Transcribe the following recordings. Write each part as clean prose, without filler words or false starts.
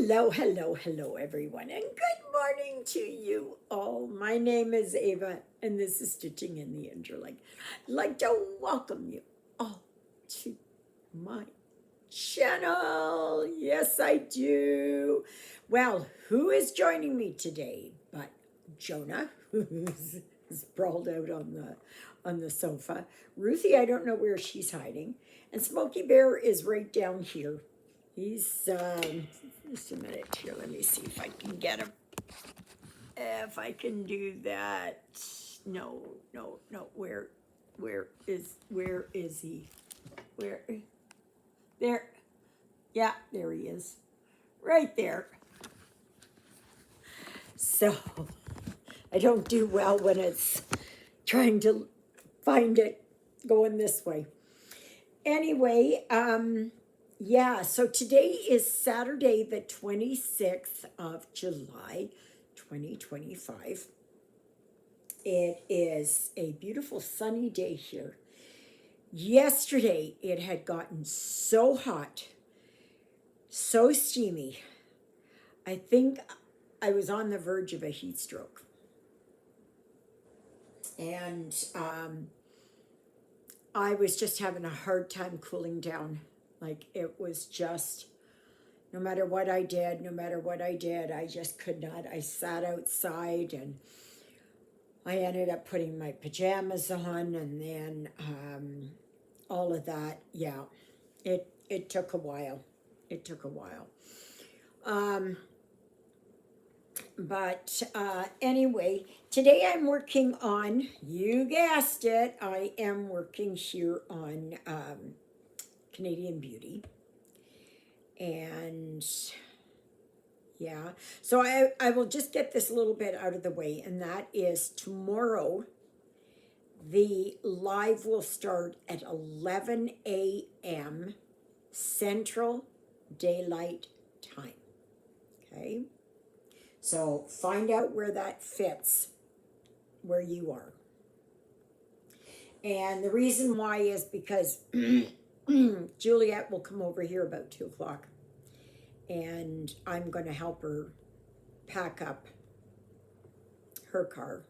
Hello, hello, hello, everyone, and good morning to you all. My name is Ava, and this is Stitching in the Interlake. I'd like to welcome you all to my channel. Yes, I do. Well, who is joining me today but Jonah, who's sprawled out on the sofa. Ruthie, I don't know where she's hiding, and Smokey Bear is right down here. He's just a minute here. Let me see if I can get him. If I can do that. No, no, no. Where is he? Where? There. Yeah, there he is. Right there. So I don't do well when it's trying to find it going this way. Anyway, yeah, so today is Saturday, the 26th of July, 2025. It is a beautiful sunny day here. Yesterday, it had gotten so hot, so steamy. I think I was on the verge of a heat stroke. And I was just having a hard time cooling down. Like it was just, no matter what I did, I just could not. I sat outside and I ended up putting my pajamas on, and then all of that. Yeah, it took a while. It took a while. But anyway, today I'm working on, you guessed it, I am working here on Canadian Beauty. And yeah, so I will just get this a little bit out of the way, and that is tomorrow the live will start at 11 a.m. Central Daylight Time. Okay, so find out where that fits where you are. And the reason why is because Juliet will come over here about 2 o'clock, and I'm going to help her pack up her car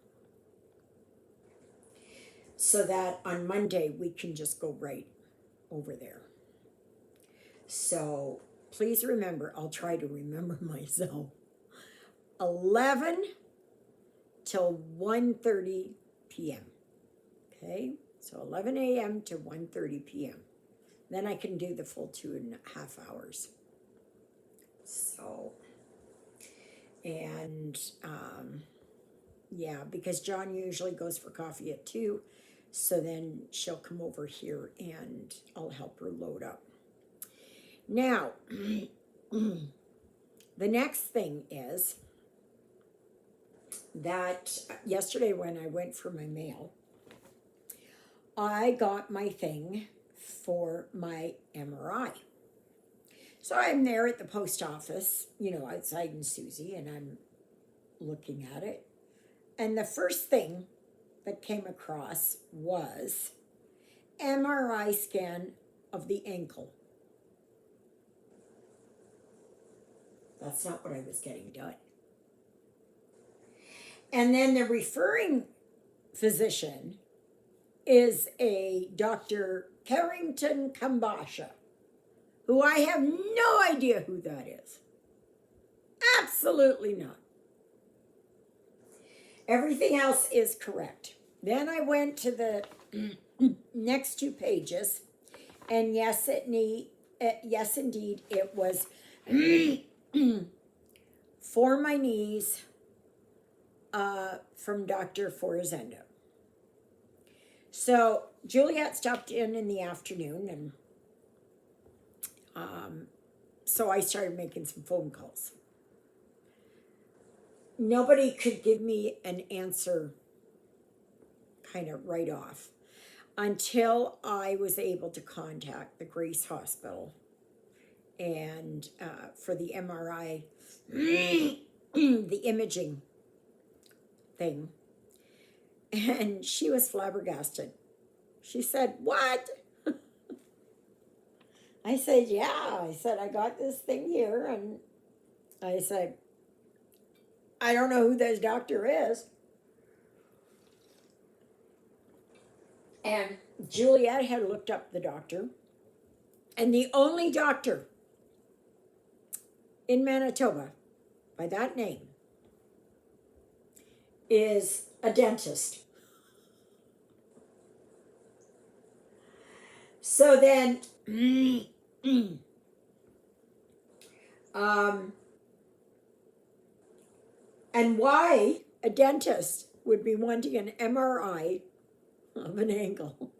so that on Monday we can just go right over there. So please remember, I'll try to remember myself, 11 till 1:30 p.m. Okay, so 11 a.m. to 1:30 p.m. Then I can do the full 2.5 hours. So, and yeah, because John usually goes for coffee at 2, so then she'll come over here and I'll help her load up. Now, the next thing is that yesterday when I went for my mail, I got my thing for my MRI. So I'm there at the post office, outside in Susie, and I'm looking at it. And the first thing that came across was MRI scan of the ankle. That's not what I was getting done. And then the referring physician is a Dr. Carrington Kambasha, who I have no idea who that is. Absolutely not. Everything else is correct. Then I went to the next 2 pages, and yes, indeed, it was for my knees from Dr. Forzenda. So Juliet stopped in the afternoon, and so I started making some phone calls. Nobody could give me an answer kind of right off until I was able to contact the Grace Hospital and for the MRI, the imaging thing. And she was flabbergasted. She said, "What?" I said, "Yeah." I said, "I got this thing here, and I said, I don't know who this doctor is. And Juliet had looked up the doctor, and the only doctor in Manitoba by that name is a dentist. So then, and why a dentist would be wanting an MRI of an ankle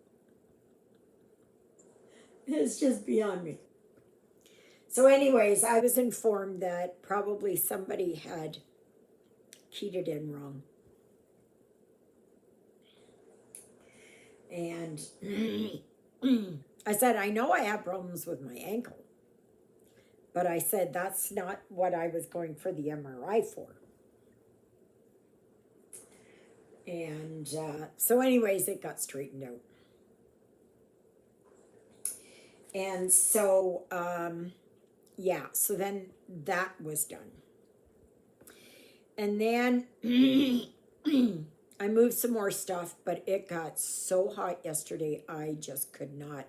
is just beyond me. So, anyways, I was informed that probably somebody had keyed it in wrong. And I said, I know I have problems with my ankle, but I said that's not what I was going for the MRI for. And so, anyways, it got straightened out. And so, yeah, so then that was done. And then I moved some more stuff, but it got so hot yesterday, I just could not.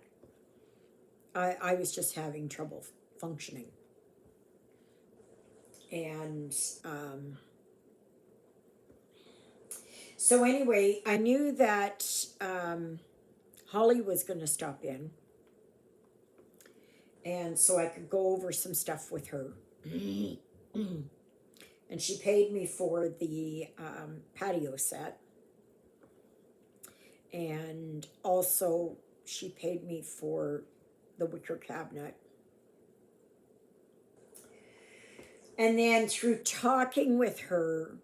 I was just having trouble functioning. And so anyway, I knew that Holly was going to stop in. And so I could go over some stuff with her. And she paid me for the patio set. And also she paid me for the wicker cabinet. And then through talking with her,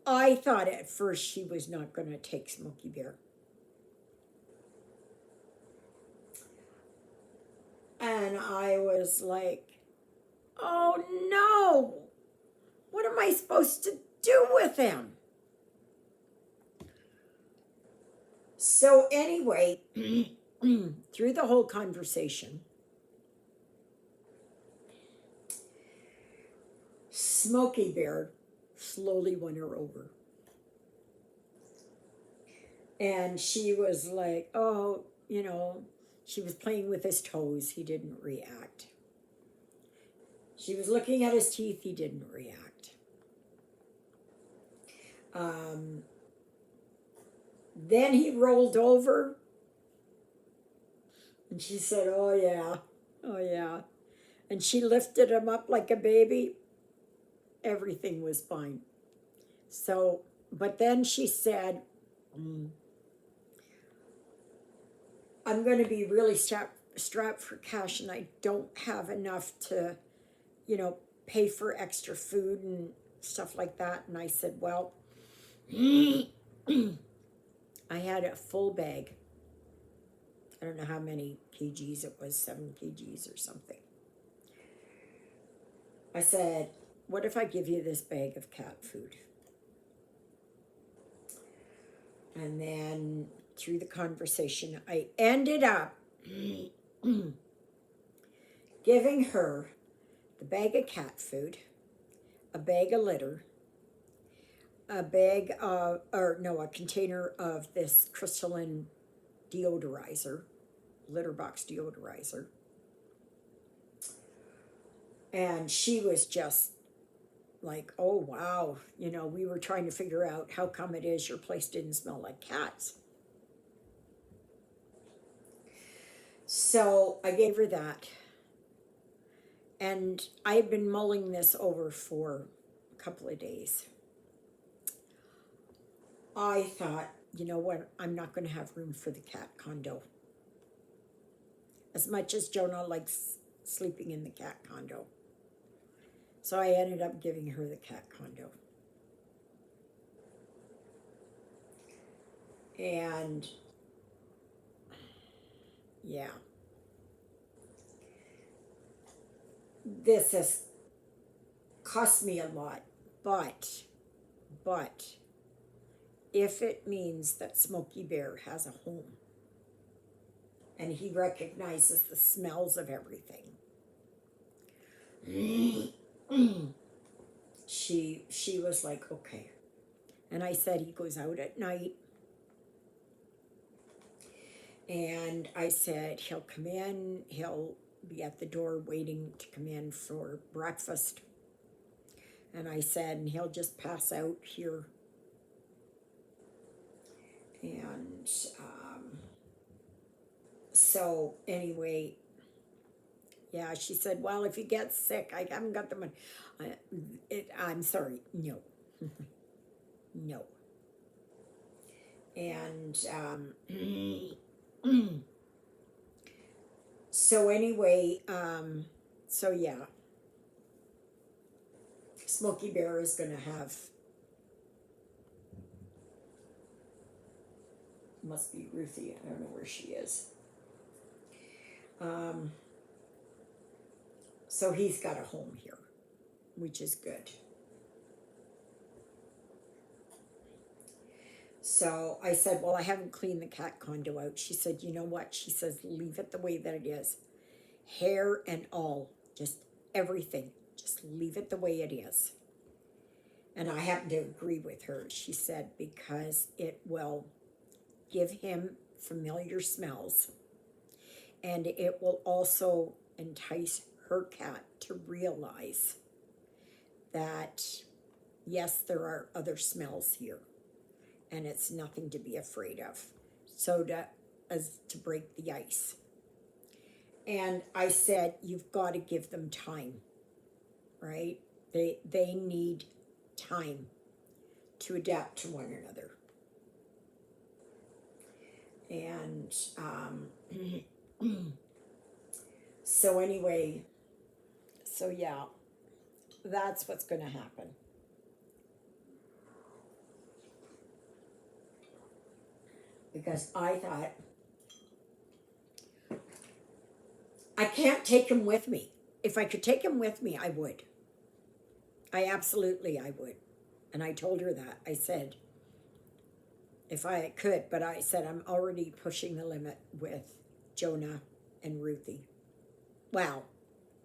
I thought at first she was not going to take Smokey Bear. And I was like, oh no, what am I supposed to do with him? So anyway, through the whole conversation, Smokey Bear slowly won her over. And she was like, oh, you know, she was playing with his toes. He didn't react. She was looking at his teeth. He didn't react. Then he rolled over. And she said, oh, yeah. Oh, yeah. And she lifted him up like a baby. Everything was fine. So, but then she said, I'm going to be really strapped for cash, and I don't have enough to, you know, pay for extra food and stuff like that. And I said, well, I had a full bag. I don't know how many kgs it was, 7 kgs or something. I said, what if I give you this bag of cat food? And then through the conversation, I ended up giving her the bag of cat food, a bag of litter, a container of this crystalline deodorizer, litter box deodorizer. And she was just like, oh, wow. You know, we were trying to figure out how come it is your place didn't smell like cats. So I gave her that. And I've been mulling this over for a couple of days. I thought, you know what, I'm not going to have room for the cat condo. As much as Jonah likes sleeping in the cat condo. So I ended up giving her the cat condo. And yeah. This has cost me a lot, but if it means that Smokey Bear has a home and he recognizes the smells of everything, she was like, okay. And I said, he goes out at night. And I said, he'll come in, he'll be at the door waiting to come in for breakfast. And I said, and he'll just pass out here. And so anyway, yeah, she said, well, if he gets sick, I haven't got the money. I'm sorry, no. No. And so anyway, so yeah, Smokey Bear is going to have, must be Ruthie, I don't know where she is. So he's got a home here, which is good. So I said, well, I haven't cleaned the cat condo out. She said, you know what? She says, leave it the way that it is. Hair and all, just everything. Just leave it the way it is. And I happen to agree with her. She said, because it will give him familiar smells. And it will also entice her cat to realize that, yes, there are other smells here. And it's nothing to be afraid of. So as to break the ice. And I said, you've got to give them time, right? They need time to adapt to one another. And so anyway, so yeah, that's what's going to happen. Because I thought, I can't take him with me. If I could take him with me, I would. I would. And I told her that. I said, if I could, but I said, I'm already pushing the limit with Jonah and Ruthie. Well,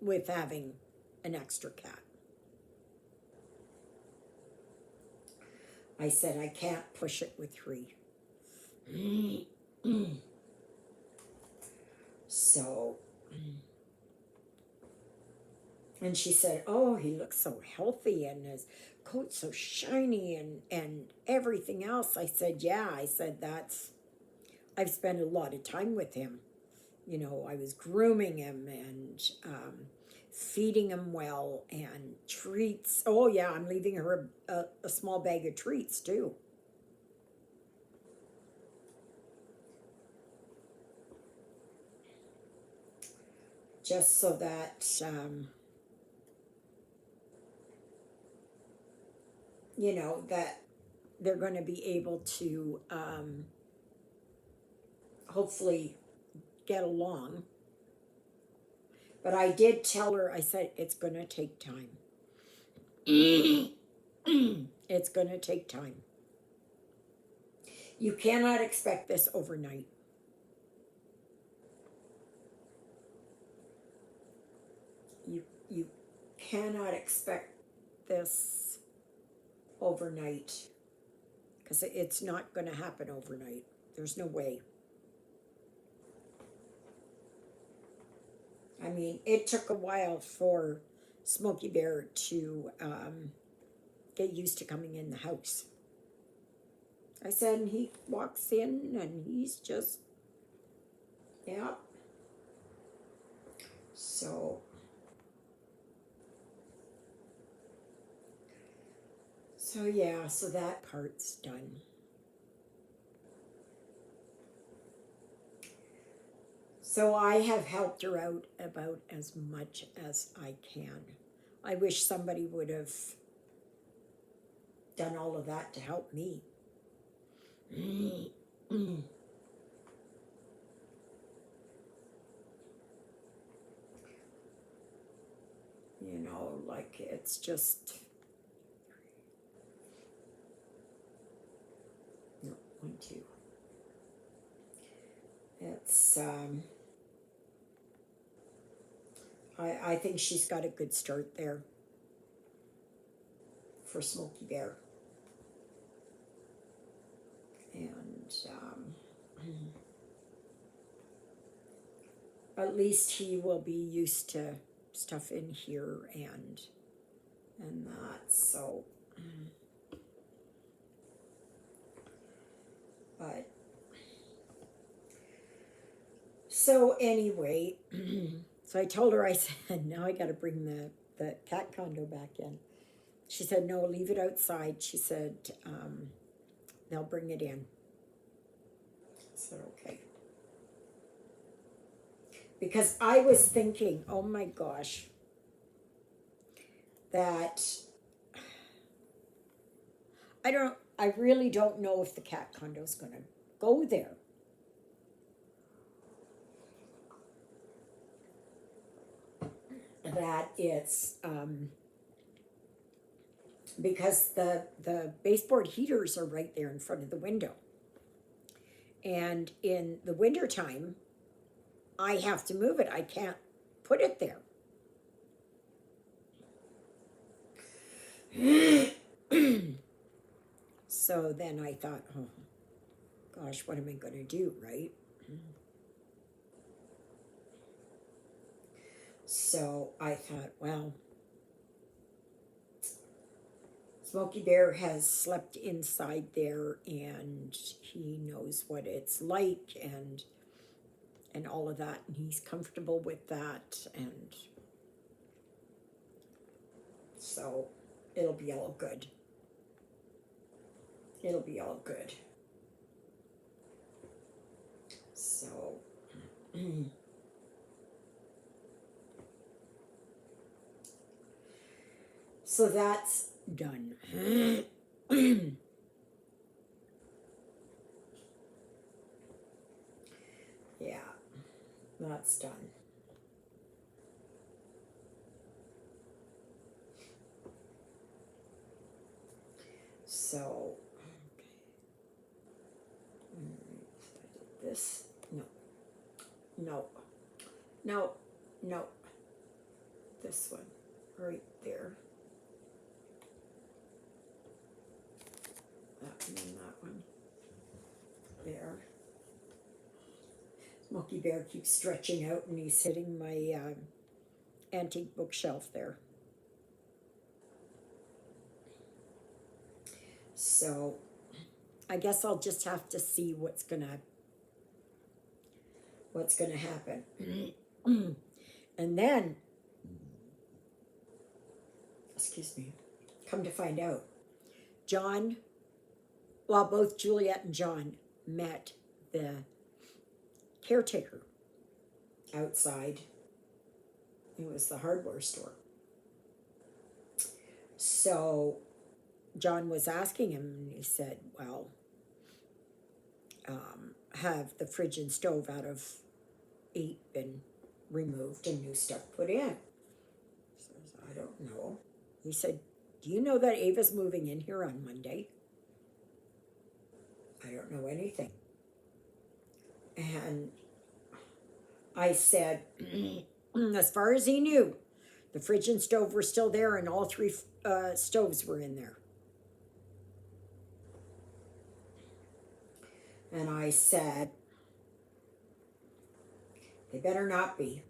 with having an extra cat. I said, I can't push it with 3. So, and she said, oh, he looks so healthy and his coat's so shiny and everything else. I said, yeah. I said, I've spent a lot of time with him. You know, I was grooming him and feeding him well and treats. Oh, yeah, I'm leaving her a small bag of treats, too. Just so that, you know, that they're going to be able to hopefully get along. But I did tell her, I said, it's going to take time. It's going to take time. You cannot expect this overnight. You cannot expect this overnight because it's not going to happen overnight. There's no way. I mean, it took a while for Smokey Bear to get used to coming in the house. I said, and he walks in and he's just, yeah. So yeah, so that part's done. So I have helped her out about as much as I can. I wish somebody would have done all of that to help me. You know, like it's just, no, 1, 2. It's, I think she's got a good start there for Smokey Bear. And at least he will be used to stuff in here and that. So, but so anyway, so I told her, I said, now I got to bring the cat condo back in. She said, no, leave it outside. She said, they'll bring it in. I said, okay. Because I was thinking, oh my gosh, that I really don't know if the cat condo is going to go there. That it's, because the baseboard heaters are right there in front of the window. And in the wintertime, I have to move it. I can't put it there. So then I thought, oh gosh, what am I going to do, right? So I thought, well, Smokey Bear has slept inside there and he knows what it's like and all of that, and he's comfortable with that, and so it'll be all good. It'll be all good. So so that's done. Yeah, that's done. So, okay. This, no, this one, right there. That one and that one. There. Smokey Bear keeps stretching out and he's hitting my antique bookshelf there. So I guess I'll just have to see what's gonna happen. And then, excuse me, come to find out, both Juliet and John met the caretaker outside. It was the hardware store. So John was asking him, and he said, well, have the fridge and stove out of 8 been removed and new stuff put in? He says, I don't know. He said, do you know that Ava's moving in here on Monday? I don't know anything. And I said, as far as he knew, the fridge and stove were still there and all 3 stoves were in there. And I said, they better not be.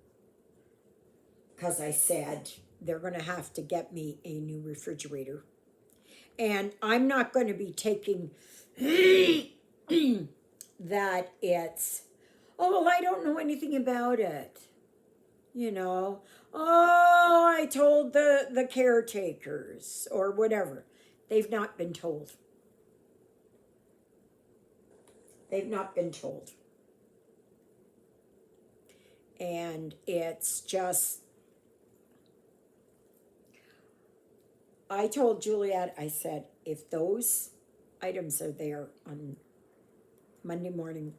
Because I said, they're going to have to get me a new refrigerator. And I'm not going to be taking that it's, oh, well, I don't know anything about it. You know, oh, I told the caretakers or whatever. They've not been told. They've not been told. And it's just, I told Juliet, I said, if those items are there on Monday morning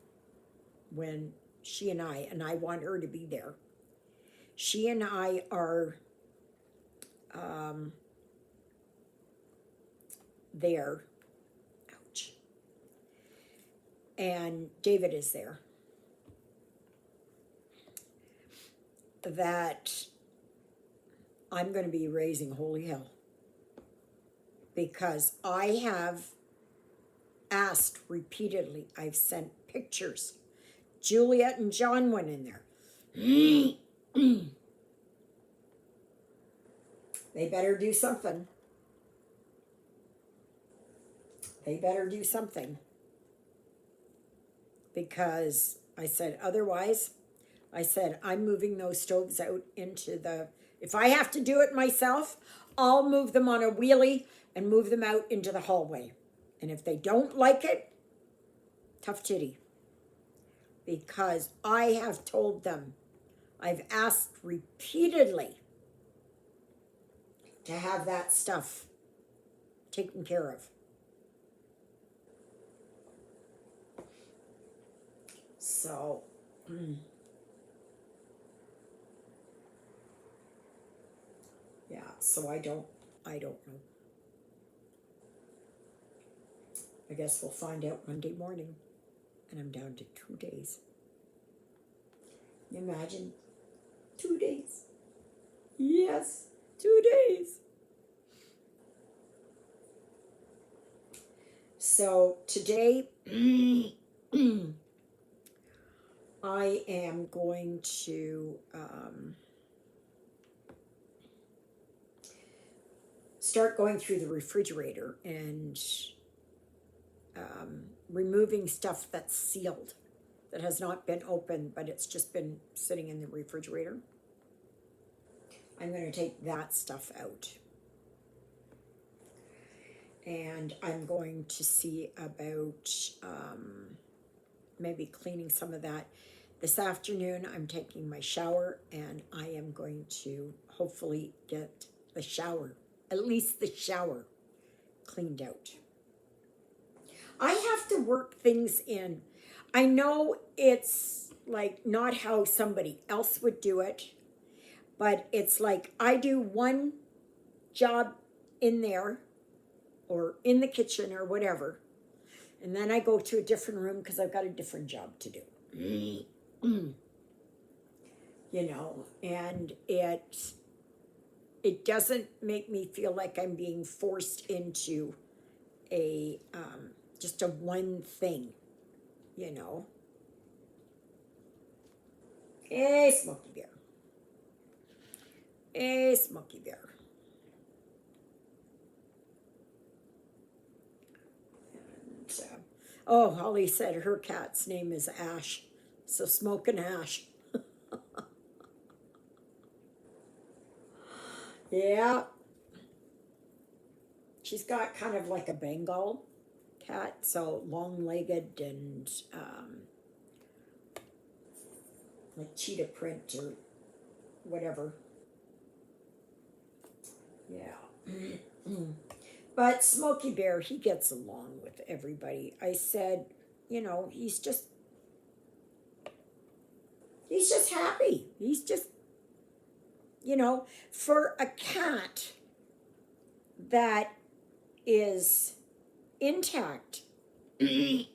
when she and I want her to be there, she and I are there. Ouch. And David is there. That I'm going to be raising holy hell. because I have asked repeatedly. I've sent pictures. Juliet and John went in there. They better do something. They better do something. Because I said, otherwise, I said, I'm moving those stoves out into the, if I have to do it myself, I'll move them on a wheelie and move them out into the hallway. And if they don't like it, tough titty. Because I have told them, I've asked repeatedly to have that stuff taken care of. So, yeah, so I don't know. I guess we'll find out Monday morning. And I'm down to 2 days. Imagine 2 days. Yes, 2 days. So today, I am going to start going through the refrigerator and removing stuff that's sealed, that has not been opened, but it's just been sitting in the refrigerator. I'm going to take that stuff out. And I'm going to see about maybe cleaning some of that. This afternoon, I'm taking my shower, and I am going to hopefully get the shower, at least the shower, cleaned out. I have to work things in. I know it's like not how somebody else would do it, but it's like I do one job in there or in the kitchen or whatever, and then I go to a different room because I've got a different job to do. You know, and it doesn't make me feel like I'm being forced into a just a one thing, you know. Hey, Smokey Bear. Hey, Smokey Bear. And, oh, Holly said her cat's name is Ash. So Smoke and Ash. Yeah. She's got kind of like a Bengal cat, so long-legged and like cheetah print or whatever. Yeah. But Smokey Bear, he gets along with everybody. I said, you know, he's just happy. He's just, you know, for a cat that is intact, to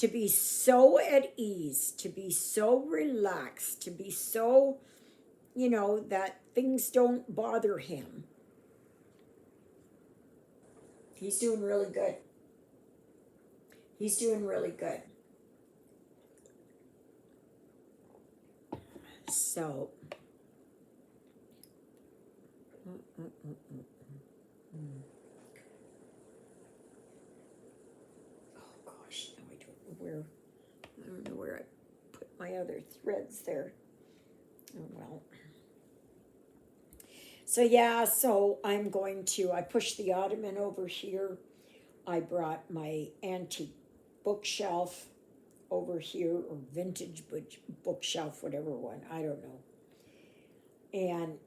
be so at ease, to be so relaxed, to be so, you know, that things don't bother him. He's doing really good. He's doing really good. So, oh gosh, now I don't know where I put my other threads there. Oh well. So yeah, so I'm going to, I pushed the ottoman over here. I brought my antique bookshelf over here, or vintage bookshelf, whatever one, I don't know. And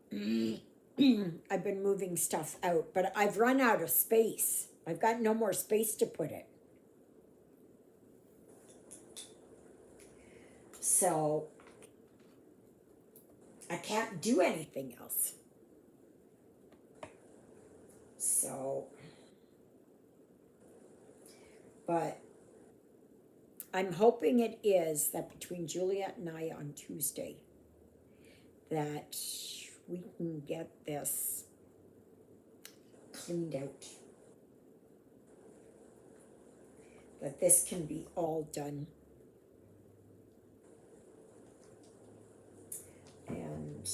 I've been moving stuff out, but I've run out of space. I've got no more space to put it. So I can't do anything else. So, but I'm hoping it is that between Juliet and I on Tuesday that we can get this cleaned out. But this can be all done. And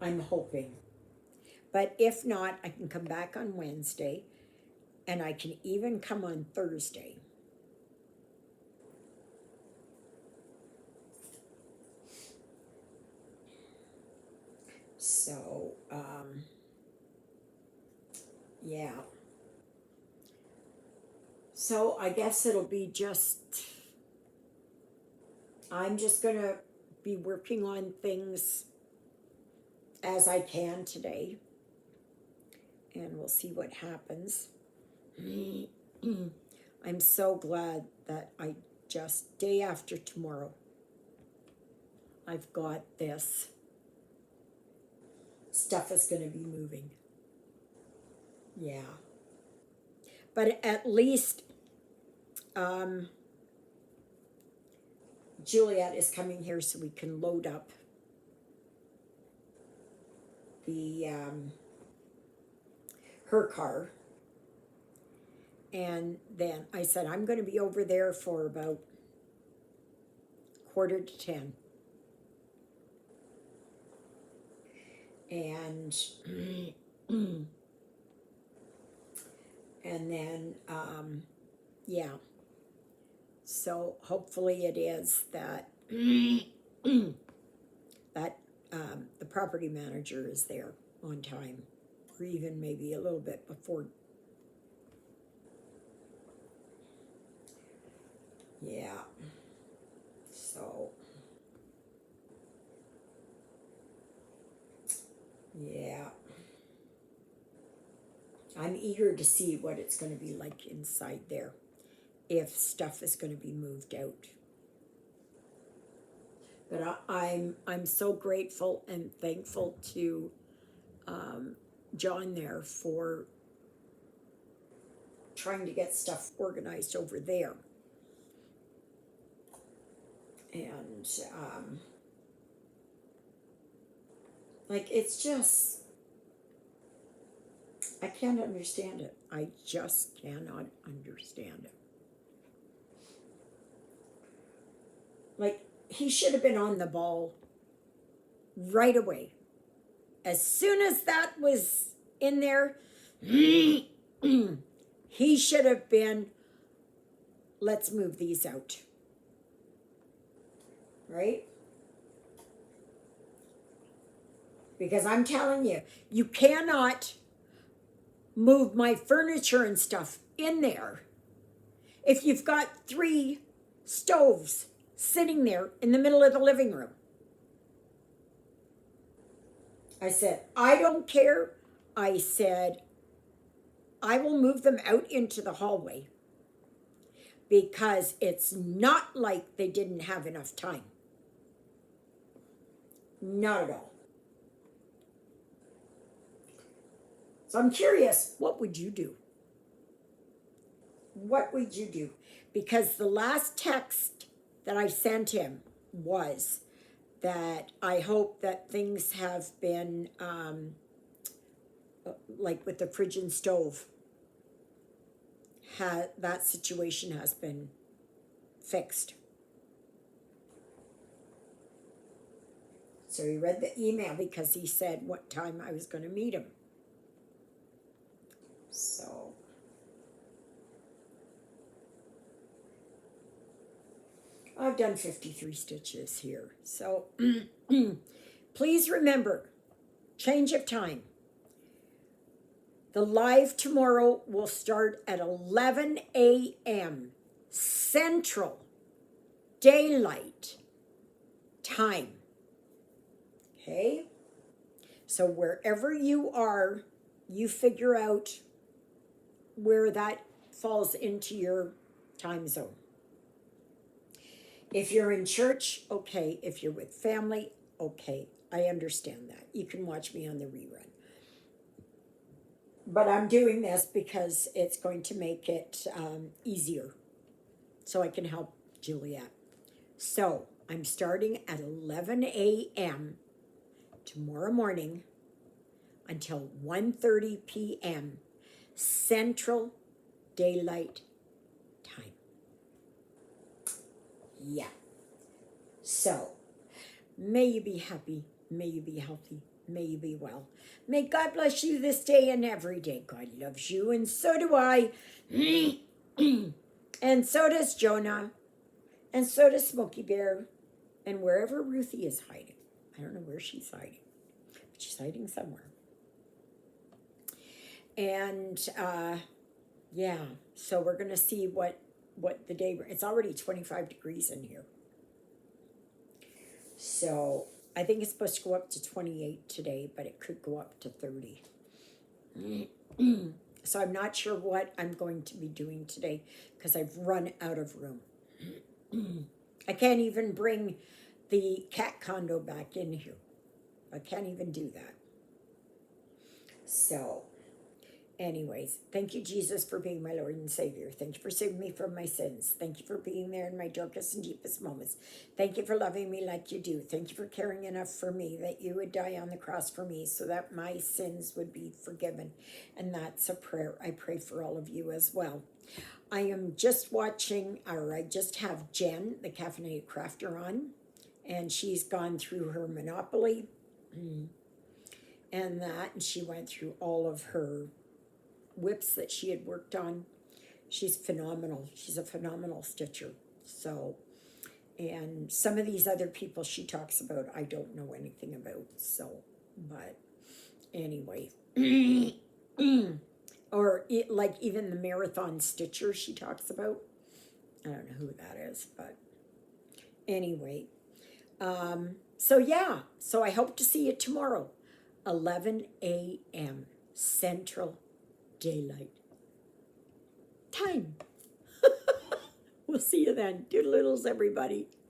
I'm hoping. But if not, I can come back on Wednesday, and I can even come on Thursday. So, yeah. So I guess it'll be I'm just going to be working on things as I can today. And we'll see what happens. I'm so glad that day after tomorrow, I've got this. Stuff is going to be moving. Yeah. But at least Juliet is coming here so we can load up the her car. And then I said, I'm going to be over there for about 9:45. And and then yeah, so hopefully it is that that the property manager is there on time, or even maybe a little bit before. Yeah, so yeah, I'm eager to see what it's going to be like inside there, if stuff is going to be moved out. But I'm so grateful and thankful to John there for trying to get stuff organized over there. And like, it's just, I can't understand it. I just cannot understand it. Like, he should have been on the ball right away. As soon as that was in there, he should have been, let's move these out. Right? Because I'm telling you, you cannot move my furniture and stuff in there if you've got 3 stoves sitting there in the middle of the living room. I said, I don't care. I said, I will move them out into the hallway, because it's not like they didn't have enough time. Not at all. So I'm curious, what would you do? What would you do? Because the last text that I sent him was that I hope that things have been, like with the fridge and stove, that situation has been fixed. So he read the email because he said what time I was going to meet him. So I've done 53 stitches here. So please remember, change of time. The live tomorrow will start at 11 a.m. Central Daylight Time. Okay? So wherever you are, you figure out where that falls into your time zone. If you're in church, okay. If you're with family, okay. I understand that. You can watch me on the rerun. But I'm doing this because it's going to make it easier, so I can help Juliet. So I'm starting at 11 a.m. tomorrow morning until 1:30 p.m. Central Daylight Time. Yeah. So, may you be happy. May you be healthy. May you be well. May God bless you this day and every day. God loves you, and so do I. And so does Jonah. And so does Smokey Bear. And wherever Ruthie is hiding. I don't know where she's hiding, but she's hiding somewhere. And yeah, so we're going to see what the day, it's already 25 degrees in here. So I think it's supposed to go up to 28 today, but it could go up to 30. So I'm not sure what I'm going to be doing today because I've run out of room. I can't even bring the cat condo back in here. I can't even do that. So anyways, thank you, Jesus, for being my Lord and Savior. Thank you for saving me from my sins. Thank you for being there in my darkest and deepest moments. Thank you for loving me like you do. Thank you for caring enough for me that you would die on the cross for me so that my sins would be forgiven. And that's a prayer I pray for all of you as well. I am just watching, or I just have Jen, the caffeinated crafter, on, and she's gone through her Monopoly and that, and she went through all of her whips that she had worked on. She's phenomenal. She's a phenomenal stitcher. So, and some of these other people she talks about, I don't know anything about. So, but anyway, or like even the marathon stitcher she talks about. I don't know who that is, but anyway. So yeah, so I hope to see you tomorrow, 11 a.m. Central Daylight Time. We'll see you then. Doodle-oodles, everybody.